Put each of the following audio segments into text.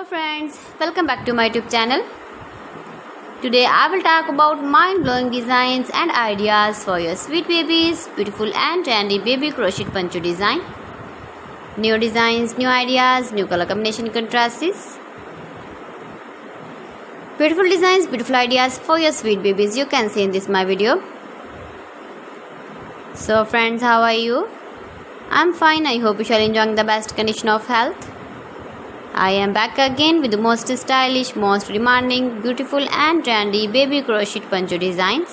Hello friends, welcome back to my YouTube channel. Today I will talk about mind-blowing designs and ideas for your sweet babies, beautiful and trendy baby crochet poncho design. New designs, new ideas, new color combination contrasts. Beautiful designs, beautiful ideas for your sweet babies you can see in this my video. So friends, how are you? I'm fine. I hope you shall enjoying the best condition of health. I am back again with the most stylish, most demanding, beautiful and trendy baby crochet poncho designs.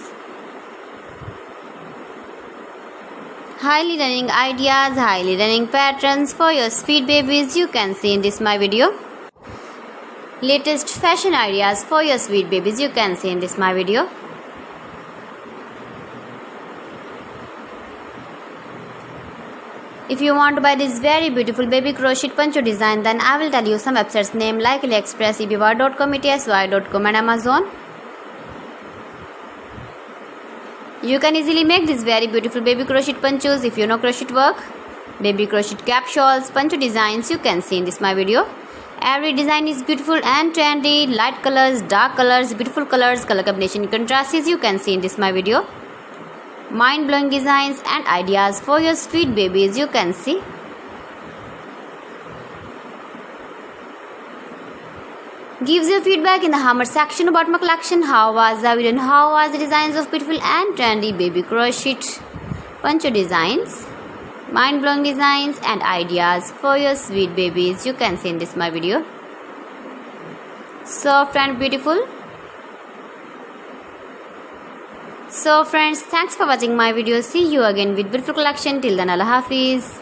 Highly running ideas, highly running patterns for your sweet babies you can see in this my video. Latest fashion ideas for your sweet babies you can see in this my video. If you want to buy this very beautiful baby crochet poncho design, then I will tell you some websites name like AliExpress, eBay.com, ETSY.com and Amazon. You can easily make this very beautiful baby crochet ponchos if you know crochet work. Baby crochet cap shawls, poncho designs you can see in this my video. Every design is beautiful and trendy, light colors, dark colors, beautiful colors, color combination contrasts you can see in this my video. Mind-blowing designs and ideas for your sweet babies you can see. Gives your feedback in the comment section about my collection. How was the video and how was the designs of beautiful and trendy baby crochet poncho designs. Mind-blowing designs and ideas for your sweet babies you can see in this my video. Soft and beautiful. So friends, thanks for watching my video. See you again with beautiful collection. Till then, Allah Hafiz.